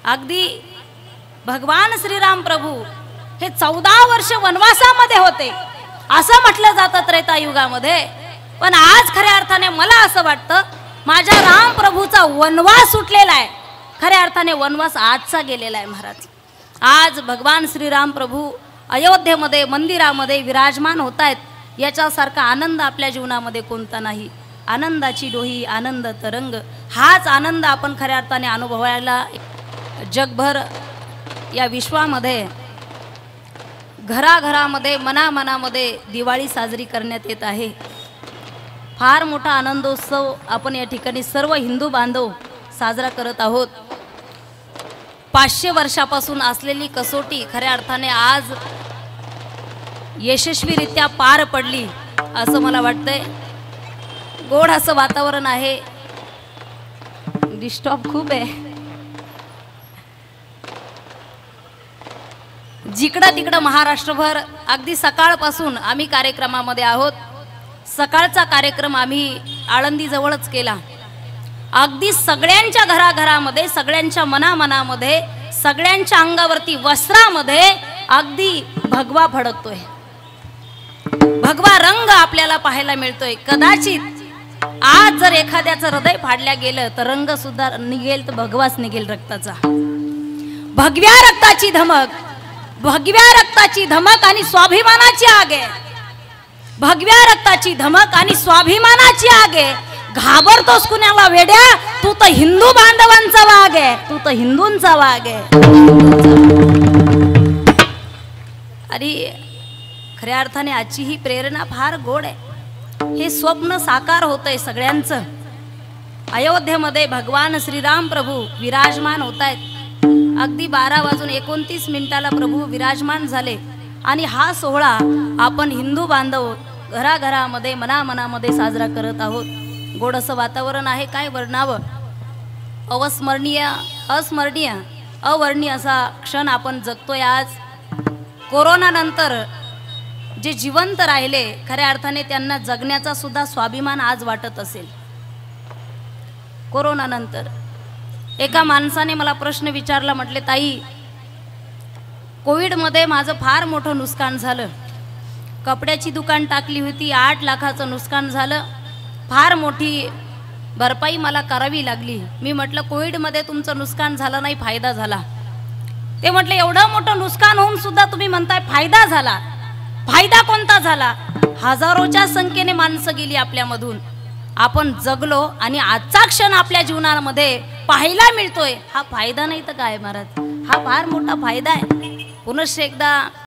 अगदी भगवान श्रीराम प्रभू हे 14 वर्ष वनवासामध्ये होते असं म्हटलं जातं त्रेतायुगामध्ये। पण आज खऱ्या अर्थाने मला असं वाटतं माझ्या राम प्रभूचा वनवास सुटलेला आहे, खऱ्या अर्थाने वनवास आजचा गेलेला आहे महाराज। आज भगवान श्रीराम प्रभू अयोध्येमध्ये मंदिरामध्ये विराजमान होत आहेत, याच्यासारखा आनंद आपल्या जीवनामध्ये कोणता नाही। आनंदाची डोही आनंद तरंग, हाच आनंद आपण खऱ्या अर्थाने अनुभवायला जगभर या विश्वामध्ये घराघरामध्ये मनामनामध्ये दिवाळी साजरी करण्यात येत आहे। फार मोठा आनंदोत्सव आपण या ठिकाणी सर्व हिंदू बांधव साजरा करत आहोत। 500 वर्षापासून असलेली कसोटी खऱ्या अर्थाने आज यशस्वीरित्या पार पडली असं मला वाटतंय। गोड असं वातावरण आहे, डिस्टर्ब खूप आहे, जिकडं तिकडं महाराष्ट्रभर अगदी सकाळपासून आम्ही कार्यक्रमामध्ये आहोत। सकाळचा कार्यक्रम आम्ही आळंदीजवळच केला। अगदी सगळ्यांच्या घराघरामध्ये, सगळ्यांच्या मनामनामध्ये, सगळ्यांच्या अंगावरती वस्त्रामध्ये अगदी भगवा फडकतोय, भगवा रंग आपल्याला पाहायला मिळतोय। कदाचित आज जर एखाद्याचं हृदय फाडल्या गेलं तर रंग सुद्धा निघेल, तर भगवाच निघेल रक्ताचा। भगव्या रक्ताची धमक, भगव्या रक्ताची धमक आणि स्वाभिमानाची आग आहे, भगव्या रक्ताची धमक आणि स्वाभिमानाची आग आहे। घाबरतोस कुणाला वेड्या, तू तर हिंदू बांधवांचा वाघ आहे, तू तर हिंदूंचा वाघ आहे। आणि खऱ्या अर्थाने आजची ही प्रेरणा फार गोड आहे। हे स्वप्न साकार होतंय सगळ्यांचं। अयोध्येमध्ये भगवान श्रीराम प्रभू विराजमान होत आहेत। अगदी 12:29 प्रभू विराजमान झाले आणि हा सोहळा आपण हिंदू बांधव घराघरामध्ये मनामनामध्ये साजरा करत आहोत। गोड असं वातावरण आहे, काय वर्णावं। अविस्मरणीय अस्मरणीय अवर्णीय असा क्षण आपण जगतोय आज। कोरोना नंतर जे जिवंत राहिले खऱ्या अर्थाने त्यांना जगण्याचा सुद्धा स्वाभिमान आज वाटत असेल। कोरोना नंतर एका माणसाने मला प्रश्न विचारला, म्हटले ताई कोविडमध्ये माझं फार मोठं नुकसान झालं, कपड्याची दुकान टाकली होती, 8 लाखाचं नुकसान झालं, फार मोठी भरपाई मला करावी लागली। मी म्हटलं कोविडमध्ये तुमचं नुकसान झालं नाही, फायदा झाला। ते म्हटले एवढं मोठं नुकसान होऊन सुद्धा तुम्ही म्हणताय फायदा झाला, फायदा कोणता झाला? हजारोच्या संख्येने माणसं गेली आपल्यामधून, आपण जगलो आणि आजचा क्षण आपल्या जीवनामध्ये पाहायला मिळतोय, हा फायदा नाही तर काय महाराज, हा फार मोठा फायदा आहे। पुनश्च एकदा